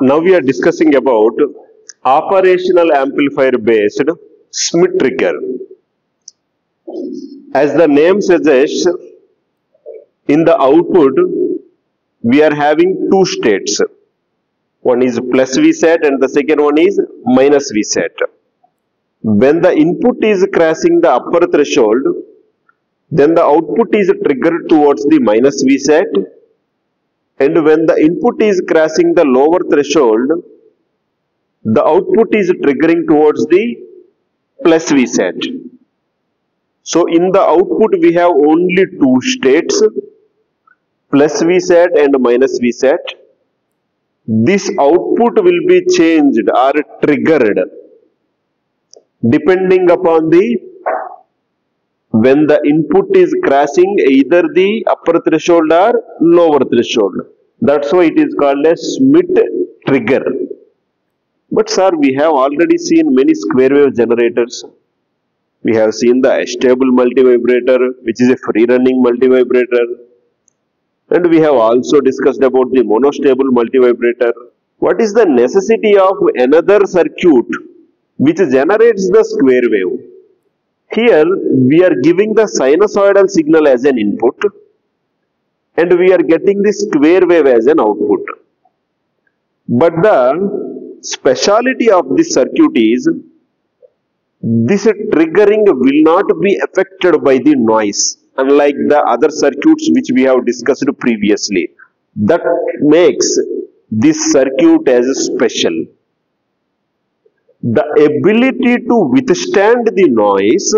Now we are discussing about operational amplifier based Schmitt trigger. As the name suggests, in the output we are having two states. One is plus Vset and the second one is minus Vset. When the input is crossing the upper threshold, then the output is triggered towards the minus Vset, and when the input is crossing the lower threshold, the output is triggering towards the plus Vset. So in the output we have only two states, plus Vset and minus Vset. This output will be changed or triggered depending upon when the input is crossing either the upper threshold or lower threshold. That's why it is called a Schmitt trigger. But sir, we have already seen many square wave generators. We have seen the stable multivibrator, which is a free running multivibrator. And we have also discussed about the monostable multivibrator. What is the necessity of another circuit which generates the square wave? Here we are giving the sinusoidal signal as an input and we are getting the square wave as an output. But the speciality of this circuit is this triggering will not be affected by the noise, unlike the other circuits which we have discussed previously. That makes this circuit as special. The ability to withstand the noise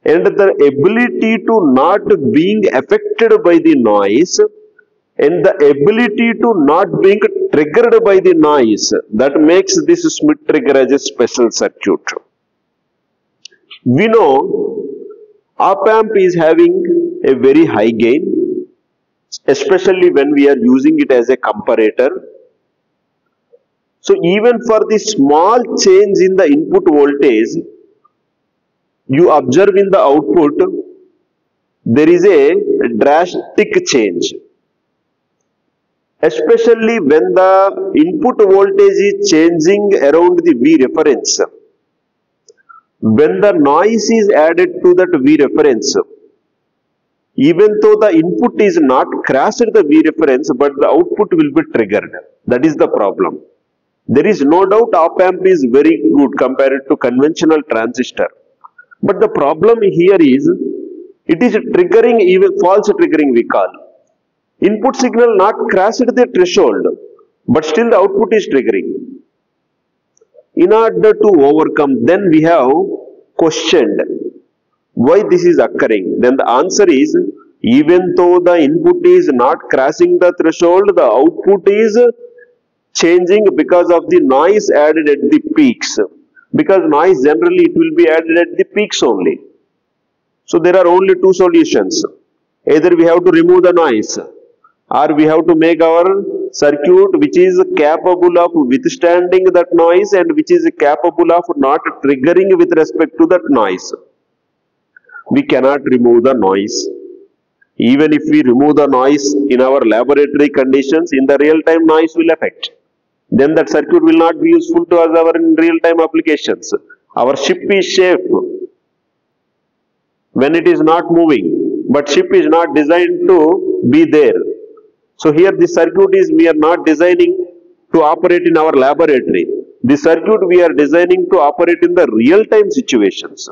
and the ability to not being affected by the noise and the ability to not being triggered by the noise, that makes this Schmitt trigger as a special circuit. We know op-amp is having a very high gain, especially when we are using it as a comparator. So even for the small change in the input voltage, you observe in the output, there is a drastic change. Especially when the input voltage is changing around the V reference. When the noise is added to that V reference, even though the input is not crossed the V reference, but the output will be triggered. That is the problem. There is no doubt op-amp is very good compared to conventional transistor. But the problem here is, it is triggering, even false triggering we call. Input signal not crossed the threshold, but still the output is triggering. In order to overcome, then we have questioned why this is occurring. Then the answer is, even though the input is not crossing the threshold, the output is changing because of the noise added at the peaks. Because noise generally it will be added at the peaks only. So there are only two solutions. Either we have to remove the noise, or we have to make our circuit which is capable of withstanding that noise and which is capable of not triggering with respect to that noise. We cannot remove the noise. Even if we remove the noise in our laboratory conditions, in the real time noise will affect. Then that circuit will not be useful to us our in real time applications. Our ship is safe when it is not moving, but ship is not designed to be there. So here the circuit is, we are not designing to operate in our laboratory. The circuit we are designing to operate in the real time situations.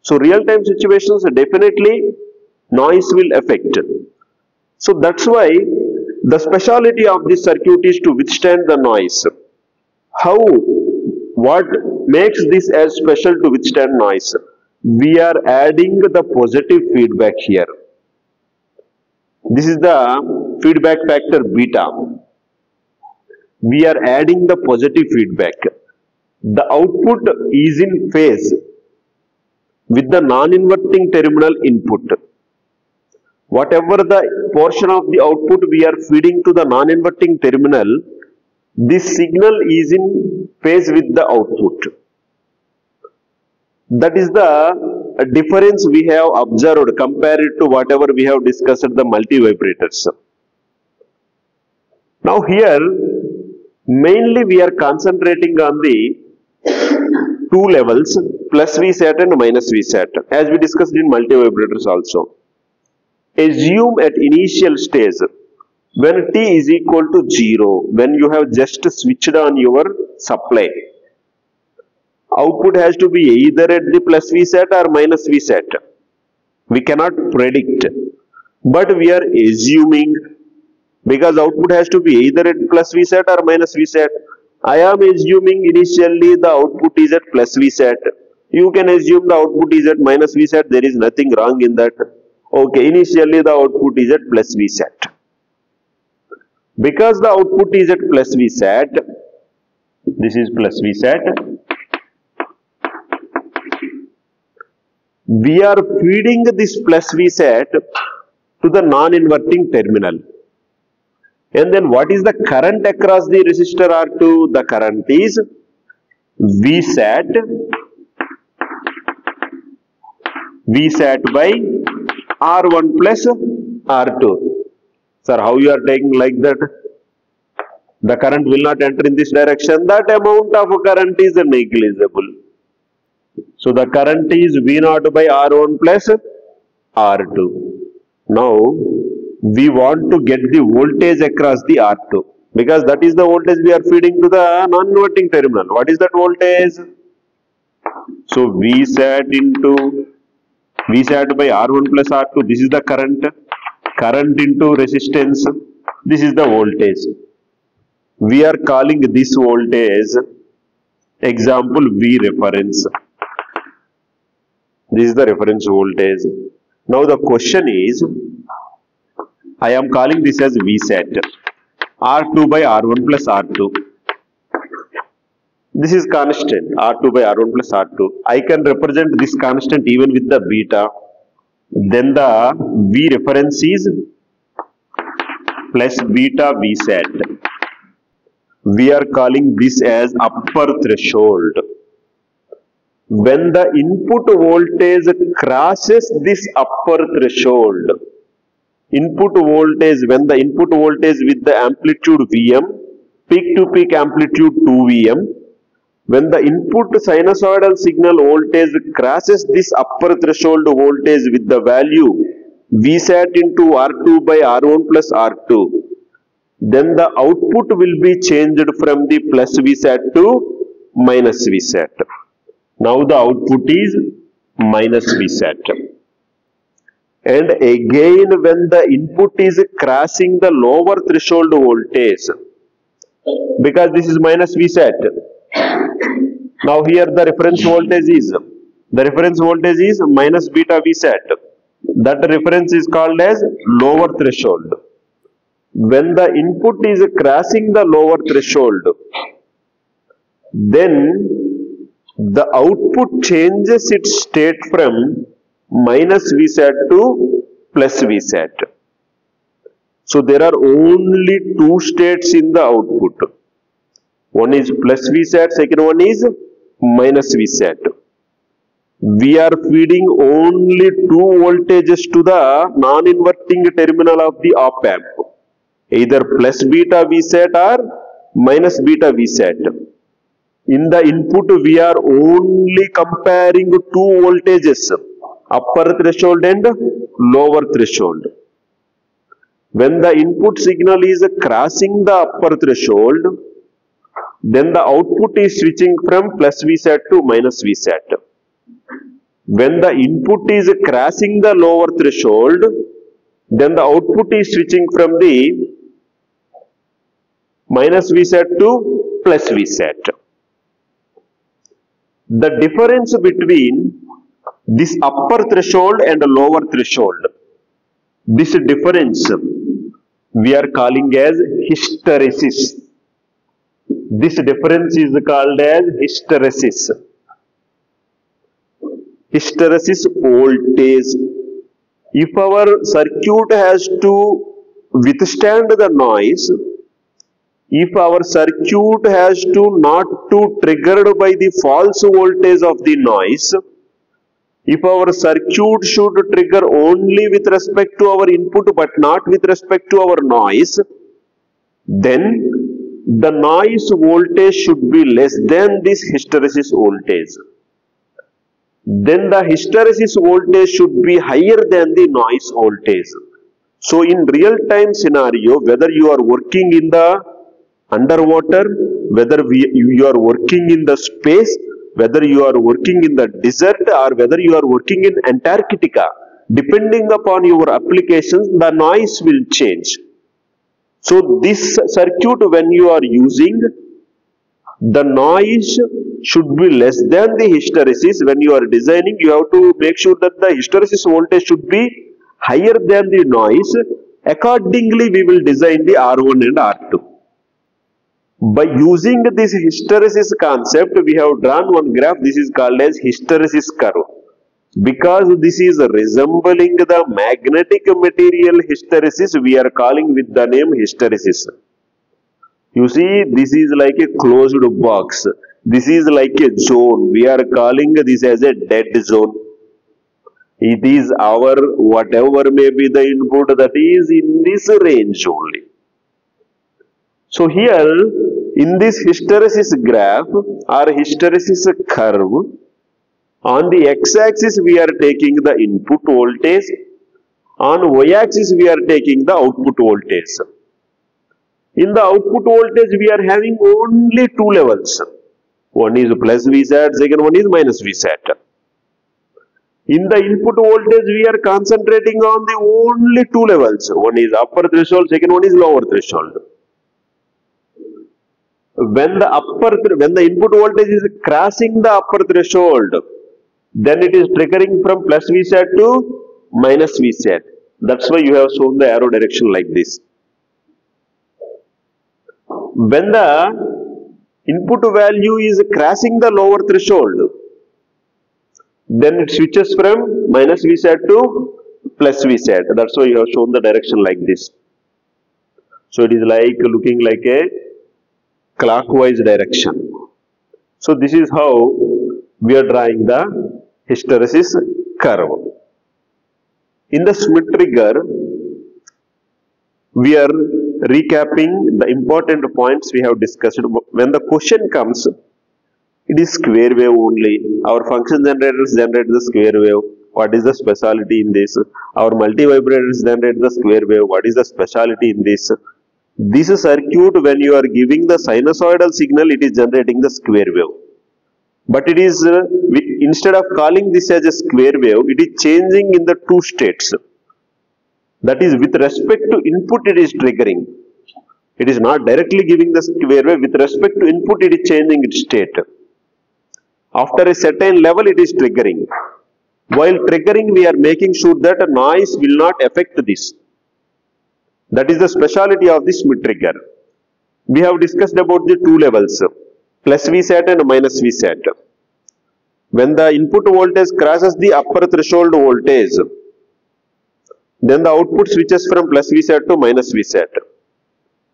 So real time situations definitely noise will affect. So that's why the speciality of this circuit is to withstand the noise. How? What makes this as special to withstand noise? We are adding the positive feedback here. This is the feedback factor beta. We are adding the positive feedback. The output is in phase with the non-inverting terminal input. Whatever the portion of the output we are feeding to the non-inverting terminal, this signal is in phase with the output. That is the difference we have observed compared to whatever we have discussed the multivibrators. Now here Mainly we are concentrating on the two levels, plus VSAT and minus VSAT, as we discussed in multivibrators also. Assume at initial stage, when T is equal to 0, when you have just switched on your supply, output has to be either at the plus VSAT or minus VSAT. We cannot predict, but we are assuming, because output has to be either at plus VSAT or minus VSAT. I am assuming initially the output is at plus VSAT. You can assume the output is at minus VSAT. There is nothing wrong in that. Okay, initially the output is at plus VSAT. Because the output is at plus VSAT, this is plus VSAT. We are feeding this plus VSAT to the non-inverting terminal. And then what is the current across the resistor R2? The current is VSAT by R1 plus R2. Sir, how you are taking like that? The current will not enter in this direction. That amount of current is negligible. So the current is V0 by R1 plus R2. Now, we want to get the voltage across the R2, because that is the voltage we are feeding to the non-inverting terminal. What is that voltage? So VSAT by R1 plus R2, this is the current into resistance, this is the voltage. We are calling this voltage, example, V reference. This is the reference voltage. Now the question is, I am calling this as VSAT, R2 by R1 plus R2. This is constant, R2 by R1 plus R2. I can represent this constant even with the beta. Then the V reference is plus beta VSAT. We are calling this as upper threshold. When the input voltage crosses this upper threshold, input voltage, when the input voltage with the amplitude Vm, peak to peak amplitude 2 Vm, when the input sinusoidal signal voltage crosses this upper threshold voltage with the value VSAT into R2 by R1 plus R2, then the output will be changed from the plus VSAT to minus VSAT. Now the output is minus VSAT. And again, when the input is crossing the lower threshold voltage, because this is minus VSAT, now here the reference voltage is minus beta VSAT. That reference is called as lower threshold. When the input is crossing the lower threshold, then the output changes its state from minus VSAT to plus VSAT. So there are only two states in the output. One is plus VSAT, second one is minus VSAT. We are feeding only two voltages to the non-inverting terminal of the op-amp, either plus beta VSAT or minus beta VSAT. In the input, we are only comparing two voltages, upper threshold and lower threshold. When the input signal is crossing the upper threshold, then the output is switching from plus VSAT to minus VSAT. When the input is crossing the lower threshold, then the output is switching from the minus VSAT to plus VSAT. The difference between this upper threshold and lower threshold, this difference we are calling as hysteresis. This difference is called as hysteresis. Hysteresis voltage. If our circuit has to withstand the noise, if our circuit has to not to triggered by the false voltage of the noise, if our circuit should trigger only with respect to our input but not with respect to our noise, then the noise voltage should be less than this hysteresis voltage. Then the hysteresis voltage should be higher than the noise voltage. So in real time scenario, whether you are working in the underwater, whether you are working in the space, whether you are working in the desert, or whether you are working in Antarctica, depending upon your applications, the noise will change. So this circuit, when you are using, the noise should be less than the hysteresis. When you are designing, you have to make sure that the hysteresis voltage should be higher than the noise. Accordingly, we will design the R1 and R2. By using this hysteresis concept, we have drawn one graph. This is called as hysteresis curve. Because this is resembling the magnetic material hysteresis, we are calling with the name hysteresis. You see, this is like a closed box. This is like a zone. We are calling this as a dead zone. It is our whatever may be the input, that is in this range only. So here in this hysteresis graph or hysteresis curve, on the x-axis we are taking the input voltage, on y-axis we are taking the output voltage. In the output voltage we are having only two levels. One is plus Vsat, second one is minus Vsat. In the input voltage we are concentrating on the only two levels. One is upper threshold, second one is lower threshold. When the input voltage is crossing the upper threshold, then it is triggering from plus Vsat to minus Vsat. That's why you have shown the arrow direction like this. When the input value is crossing the lower threshold, then it switches from minus Vsat to plus Vsat. That's why you have shown the direction like this. So it is like looking like a clockwise direction. So this is how we are drawing the hysteresis curve. In the Schmidt trigger, we are recapping the important points we have discussed. When the question comes, it is square wave only. Our function generators generate the square wave. What is the specialty in this? Our multivibrators generate the square wave. What is the specialty in this? This circuit, when you are giving the sinusoidal signal, it is generating the square wave. But it is, instead of calling this as a square wave, it is changing in the two states. That is, with respect to input, it is triggering. It is not directly giving the square wave. With respect to input, it is changing its state. After a certain level, it is triggering. While triggering, we are making sure that a noise will not affect this. That is the speciality of this Schmidt trigger. We have discussed about the two levels, plus Vsat and minus Vsat. When the input voltage crosses the upper threshold voltage, then the output switches from plus Vsat to minus Vsat.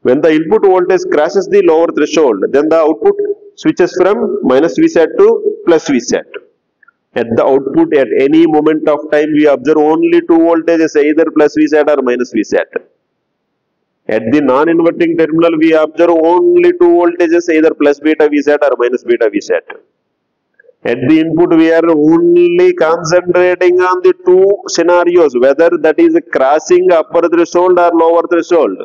When the input voltage crosses the lower threshold, then the output switches from minus Vsat to plus Vsat. At the output, at any moment of time, we observe only two voltages, either plus Vsat or minus Vsat. At the non-inverting terminal, we observe only two voltages, either plus beta Vsat or minus beta Vsat. At the input, we are only concentrating on the two scenarios, whether that is crossing upper threshold or lower threshold,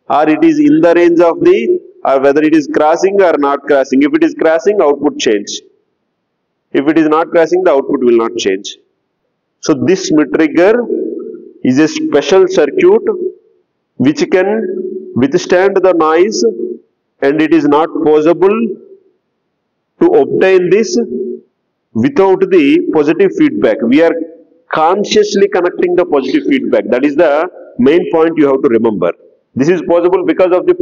or it is in the range of the, or whether it is crossing or not crossing. If it is crossing, output change. If it is not crossing, the output will not change. So this Schmidt trigger is a special circuit which can withstand the noise, and it is not possible to obtain this without the positive feedback. We are consciously connecting the positive feedback. That is the main point you have to remember. This is possible because of the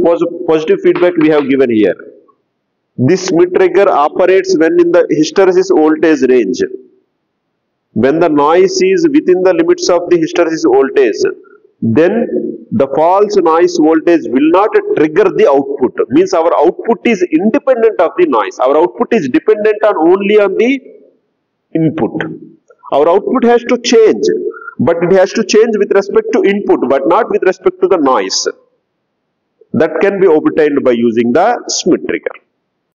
positive feedback we have given here. This Schmidt trigger operates when in the hysteresis voltage range. When the noise is within the limits of the hysteresis voltage, then the false noise voltage will not trigger the output. Means our output is independent of the noise. Our output is dependent only on the input. Our output has to change, but it has to change with respect to input, but not with respect to the noise. that can be obtained by using the Schmitt trigger.